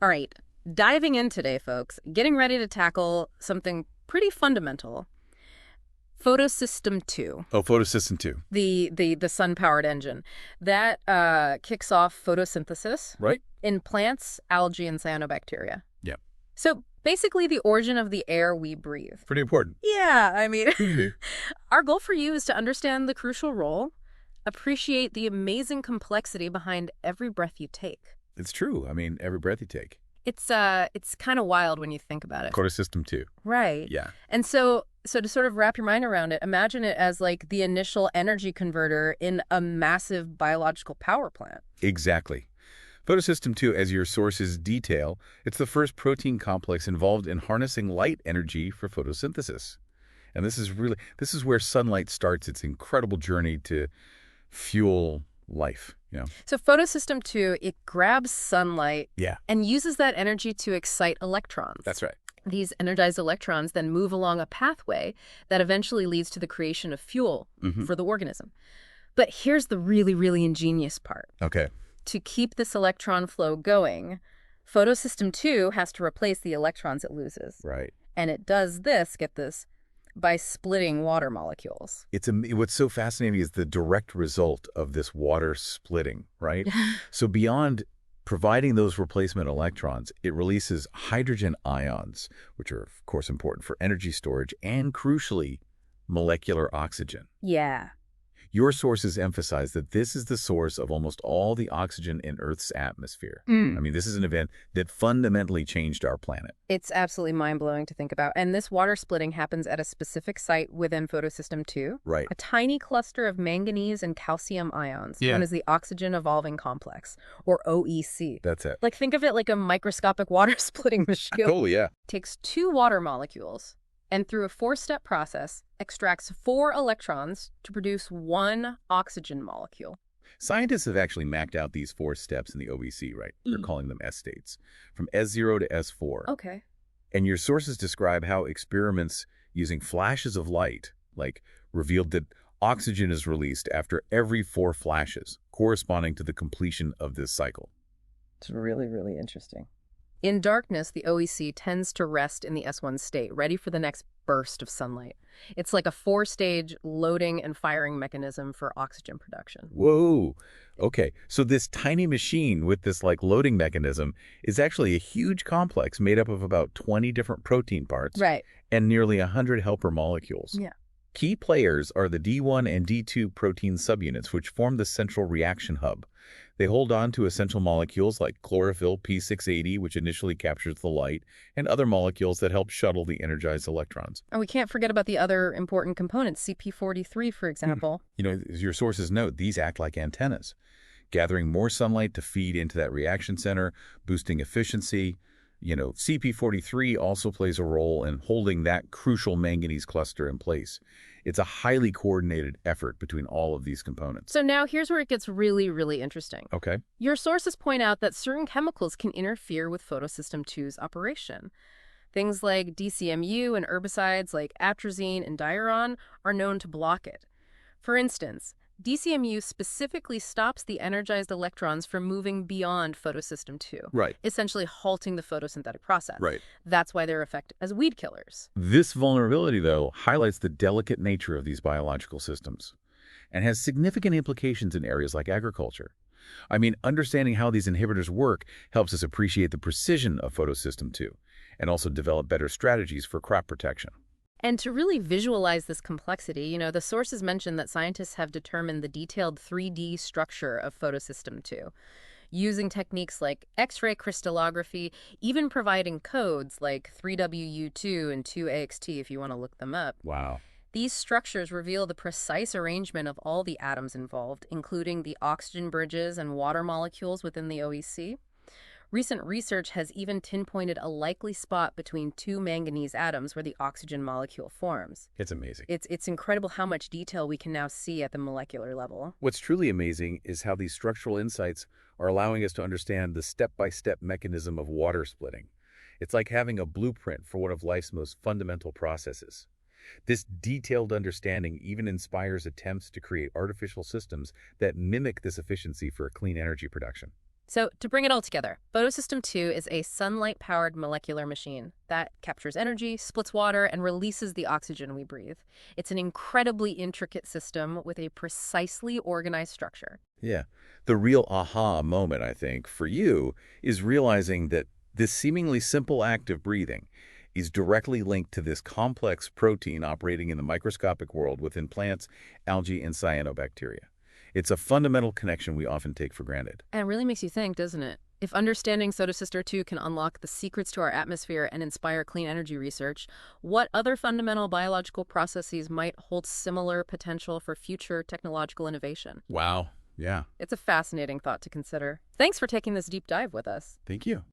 All right, diving in today, folks, getting ready to tackle something pretty fundamental. Photosystem II, Oh, Photosystem II. the sun-powered engine. That kicks off photosynthesis Right? in plants, algae, and cyanobacteria. Yeah. So basically the origin of the air we breathe. Pretty important. Yeah, I mean, our goal for you is to understand the crucial role, appreciate the amazing complexity behind every breath you take. It's true. I mean, every breath you take. It's kind of wild when you think about it. Photosystem II. Right. Yeah. And so to sort of wrap your mind around it, imagine it as like the initial energy converter in a massive biological power plant. Exactly. Photosystem II, as your sources detail, it's the first protein complex involved in harnessing light energy for photosynthesis. And this is where sunlight starts its incredible journey to fuel life. So photosystem 2, it grabs sunlight Yeah, and uses that energy to excite electrons. that's right. These energized electrons then move along a pathway that eventually leads to the creation of fuel for the organism. But here's the really, really ingenious part. Okay. To keep this electron flow going, photosystem 2 has to replace the electrons it loses. Right. And it does this, get this, by splitting water molecules. What's so fascinating is the direct result of this water splitting, right? So beyond providing those replacement electrons, it releases hydrogen ions, which are, of course, important for energy storage and, crucially, molecular oxygen. Yeah. Your sources emphasize that this is the source of almost all the oxygen in Earth's atmosphere. I mean, this is an event that fundamentally changed our planet. It's absolutely mind-blowing to think about. And this water splitting happens at a specific site within photosystem 2. Right. A tiny cluster of manganese and calcium ions, known as the oxygen evolving complex, or OEC. That's it. Like, think of it like a microscopic water splitting machine. Totally, yeah. Takes 2 water molecules and through a 4-step process extracts 4 electrons to produce 1 oxygen molecule. Scientists have actually mapped out these 4 steps in the OEC, right? They're calling them S states, from S0 to S4. Okay. And your sources describe how experiments using flashes of light, revealed that oxygen is released after every 4 flashes, corresponding to the completion of this cycle. It's really, really interesting. In darkness, the OEC tends to rest in the S1 state, ready for the next burst of sunlight. It's like a 4-stage loading and firing mechanism for oxygen production. Whoa. Okay, so this tiny machine with this loading mechanism is actually a huge complex made up of about 20 different protein parts Right. and nearly 100 helper molecules. Yeah. Key players are the D1 and D2 protein subunits, which form the central reaction hub. They hold on to essential molecules like chlorophyll P680, which initially captures the light, and other molecules that help shuttle the energized electrons. And we can't forget about the other important components, CP43, for example. As your sources note, these act like antennas, gathering more sunlight to feed into that reaction center, boosting efficiency. CP43 also plays a role in holding that crucial manganese cluster in place. It's a highly coordinated effort between all of these components. So now here's where it gets really, really interesting. Okay. Your sources point out that certain chemicals can interfere with photosystem 2's operation. Things like DCMU and herbicides like atrazine and diuron are known to block it. For instance, DCMU specifically stops the energized electrons from moving beyond photosystem 2, Right. essentially halting the photosynthetic process. Right. That's why they're effective as weed killers. This vulnerability, though, highlights the delicate nature of these biological systems and has significant implications in areas like agriculture. I mean, understanding how these inhibitors work helps us appreciate the precision of photosystem 2 and also develop better strategies for crop protection. And to really visualize this complexity, the sources mention that scientists have determined the detailed 3D structure of photosystem 2, using techniques like X-ray crystallography, even providing codes like 3WU2 and 2AXT if you want to look them up. Wow. These structures reveal the precise arrangement of all the atoms involved, including the oxygen bridges and water molecules within the OEC. Recent research has even pinpointed a likely spot between 2 manganese atoms where the oxygen molecule forms. It's amazing. It's incredible how much detail we can now see at the molecular level. What's truly amazing is how these structural insights are allowing us to understand the step-by-step mechanism of water splitting. It's like having a blueprint for one of life's most fundamental processes. This detailed understanding even inspires attempts to create artificial systems that mimic this efficiency for clean energy production. So, to bring it all together, Photosystem II is a sunlight-powered molecular machine that captures energy, splits water, and releases the oxygen we breathe. It's an incredibly intricate system with a precisely organized structure. Yeah. The real aha moment, I think, for you is realizing that this seemingly simple act of breathing is directly linked to this complex protein operating in the microscopic world within plants, algae, and cyanobacteria. It's a fundamental connection we often take for granted. And it really makes you think, doesn't it? If understanding Photosystem II can unlock the secrets to our atmosphere and inspire clean energy research, what other fundamental biological processes might hold similar potential for future technological innovation? Wow. Yeah. It's a fascinating thought to consider. Thanks for taking this deep dive with us. Thank you.